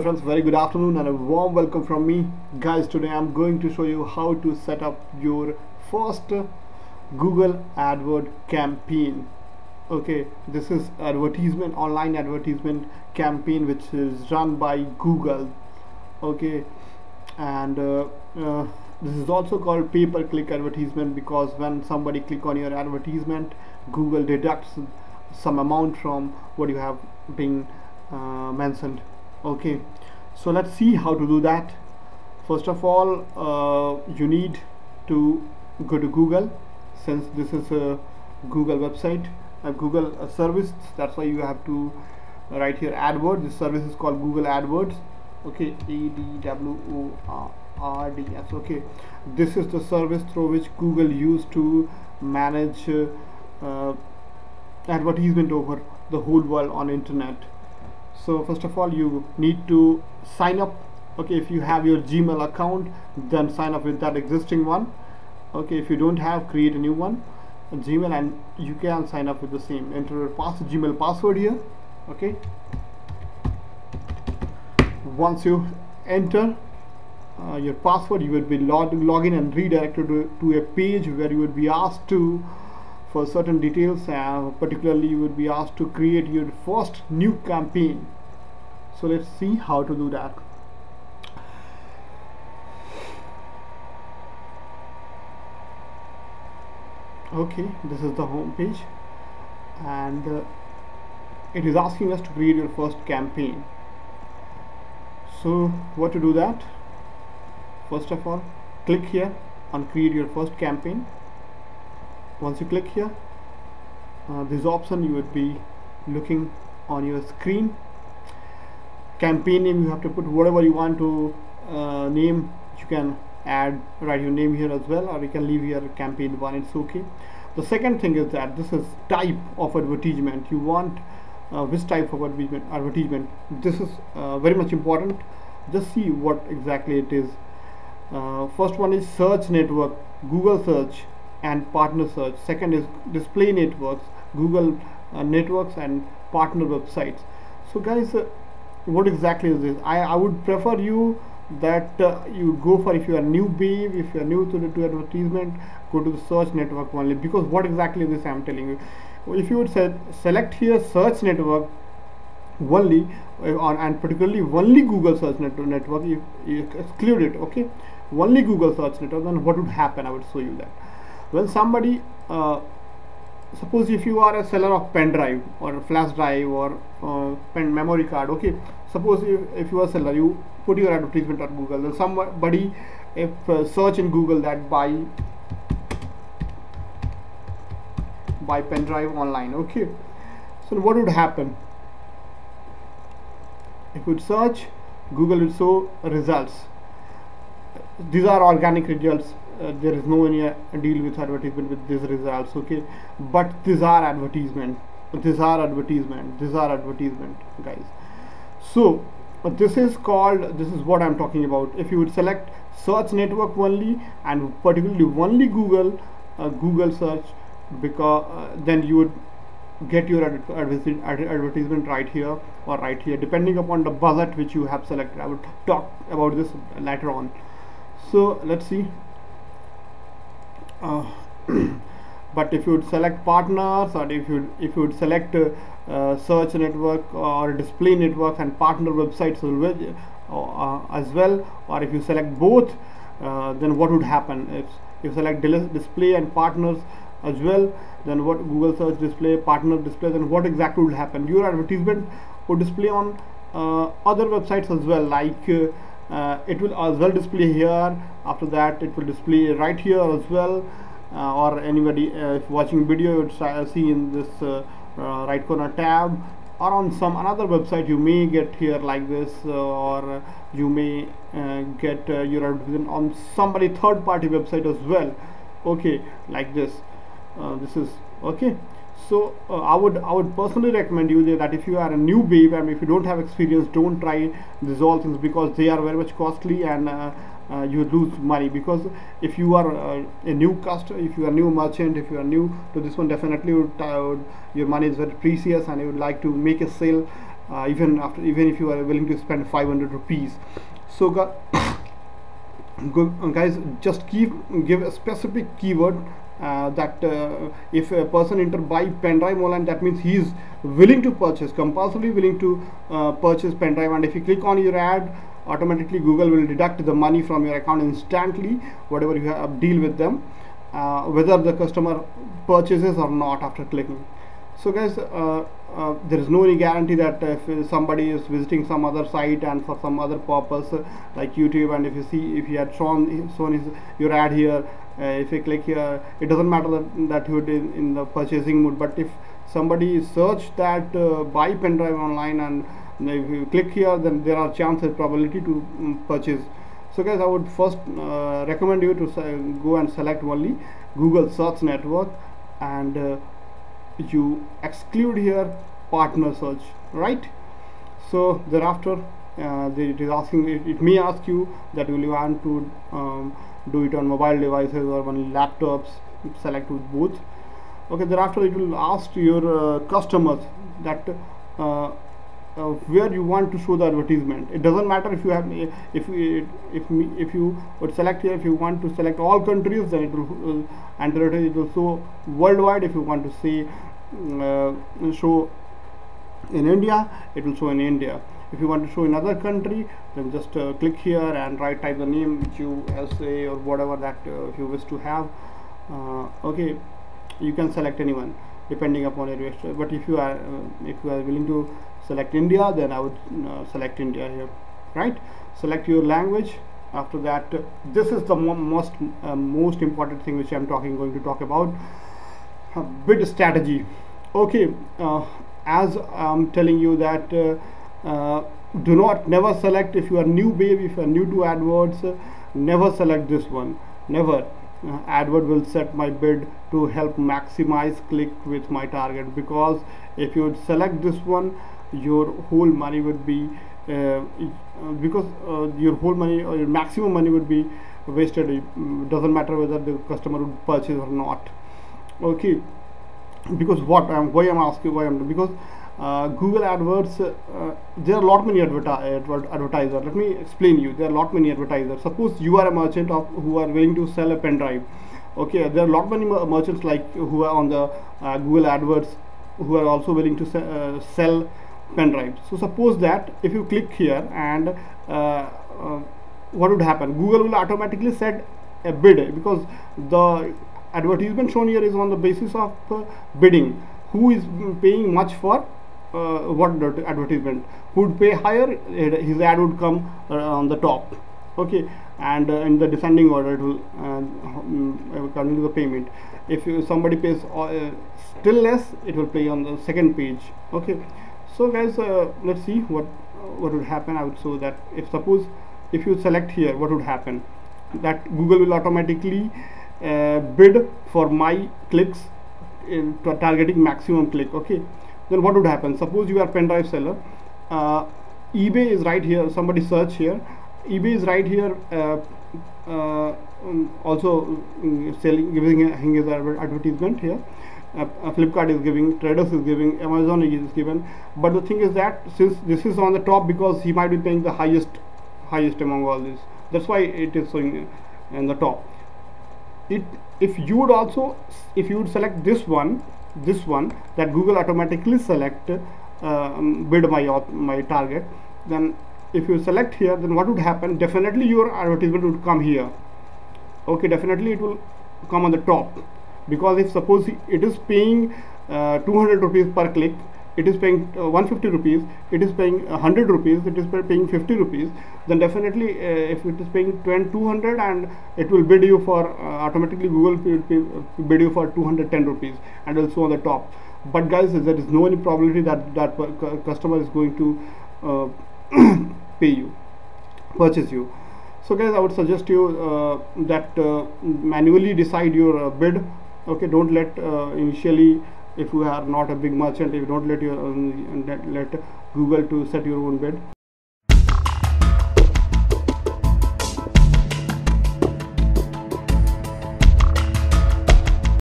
Friends, very good afternoon and a warm welcome from me. Guys, today I'm going to show you how to set up your first Google AdWord campaign. Okay, this is online advertisement campaign which is run by Google. Okay, and this is also called pay-per-click advertisement because when somebody click on your advertisement, Google deducts some amount from what you have been mentioned. Okay, so let's see how to do that. First of all, you need to go to Google, since this is a Google website, a Google service. That's why you have to write here AdWords. This service is called Google AdWords. Okay, AdWords. Okay, this is the service through which Google used to manage advertisement over the whole world on internet. So first of all, you need to sign up. Okay, if you have your Gmail account, then sign up with that existing one. Okay, if you don't have, create a new one, Gmail, and you can sign up with the same. Enter your Gmail password here. Okay, once you enter your password, you will be login and redirected to a page where you would be asked to for certain details, particularly you would be asked to create your first new campaign. So let's see how to do that. Okay, this is the home page, and it is asking us to create your first campaign. So what to do that? First of all, click here on create your first campaign. Once you click here, this option you would be looking on your screen. Campaign name, you have to put whatever you want to name. You can write your name here as well, or you can leave here campaign 1. It's okay. The second thing is that this is type of advertisement. You want which type of advertisement. This is very much important. Just see what exactly it is. First one is search network, Google search and partner search. Second is display networks, Google networks and partner websites. So guys, what exactly is this? I would prefer you that you go for, if you are newbie, if you are new to advertisement, go to the search network only, because what exactly is this I am telling you. If you would select here search network only, and particularly only Google search network, if you exclude it, okay, only Google search network, then what would happen? I would show you that. When somebody suppose if you are a seller of pen drive or a flash drive or pen memory card, okay, suppose if you are a seller, you put your advertisement on Google, then somebody if search in Google that buy pen drive online, okay, so what would happen? If you would search, Google will show results. These are organic results. There is no any deal with advertisement with these results, okay, but these are advertisement, guys. So this is what I'm talking about. If you would select search network only, and particularly only Google search, because then you would get your advertisement right here or right here, depending upon the budget which you have selected. I would talk about this later on. So let's see. But if you would select partners, or if you would select search network or display network and partner websites as well, or if you select both, then what would happen? If you select display and partners as well, then what? Google search, display, partner display, then what exactly will happen? Your advertisement would display on other websites as well, like it will as well display here. After that, it will display right here as well, or anybody if watching video would see in this right corner tab, or on some another website you may get here like this, or you may get your advertisement on somebody third party website as well, okay, like this. This is okay. So I would personally recommend you that if you are a new babe and if you don't have experience, don't try these all things, because they are very much costly, and you lose money. Because if you are a new customer, if you are a new merchant, if you are new to this one, definitely your money is very precious and you would like to make a sale even if you are willing to spend 500 rupees. So guys, just give a specific keyword that if a enter buy pen drive online, that means he is willing to purchase, compulsorily willing to purchase pen drive. And if you click on your ad, automatically Google will deduct the money from your account instantly, whatever you have deal with them, whether the customer purchases or not after clicking. So guys, there is no any guarantee that if somebody is visiting some other site and for some other purpose like YouTube, and if you had shown your ad here, if you click here, it doesn't matter that you did in the purchasing mood. But if somebody search that buy pen drive online, and if you click here, then there are chances, probability to purchase. So guys, I would first recommend you to go and select only Google search network, and you exclude here partner search, right? So thereafter it is asking, it may ask you that will you want to do it on mobile devices or on laptops. Select with both. Okay, thereafter it will ask your customers that where you want to show the advertisement. It doesn't matter if you have, if you would select here, if you want to select all countries, then it will it will show worldwide. If you want to say show in India, it will show in India. If you want to show in other country, then just click here and type the name which you say or whatever that you wish to have. Okay, you can select anyone depending upon your wish. But if you are willing to select India, then I would select India here, right? Select your language. After that, this is the most important thing which I'm going to talk about, bid strategy. Okay, as I'm telling you that never select, if you are new babe, if you are new to AdWords, never select this one, never. AdWords will set my bid to help maximize click with my target, because if you would select this one, your whole money would be your whole money or your maximum money would be wasted. It doesn't matter whether the customer would purchase or not. Okay, because because Google AdWords, there are a lot many advertisers. Let me explain you. There are a lot many advertisers. Suppose you are a merchant who are willing to sell a pen drive. Okay, there are a lot many merchants like who are on the Google AdWords who are also willing to sell pen drive. So suppose that if you click here, and what would happen? Google will automatically set a bid, because the advertisement shown here is on the basis of bidding. Who is paying much for what advertisement? Who would pay higher, his ad would come on the top. Okay, and in the descending order it will according to the payment. If somebody pays still less, it will play on the second page. Okay, so guys, let's see what would happen. I would show that if you select here, what would happen? That Google will automatically bid for my clicks in targeting maximum click. Okay, then what would happen? Suppose you are pen drive seller, eBay is right here, somebody search here, eBay is right here, also selling, giving his advertisement here. Flipkart is giving, Traders is giving, Amazon is given. But the thing is that since this is on the top, because he might be paying the highest among all this, that's why it is showing in the top. If you would select this one, that Google automatically select bid my target, then if you select here, then what would happen? Definitely your advertisement would come here. Okay, definitely it will come on the top, because if suppose it is paying 200 rupees per click, it is paying 150 rupees, it is paying 100 rupees, it is paying 50 rupees, then definitely if it is paying 200, and it will bid you for automatically Google will bid you for 210 rupees and also on the top. But guys, there is no any probability that customer is going to purchase you. So guys, I would suggest you that manually decide your bid. Okay, don't let initially, if you are not a big merchant, if you don't let Google to set your own bid.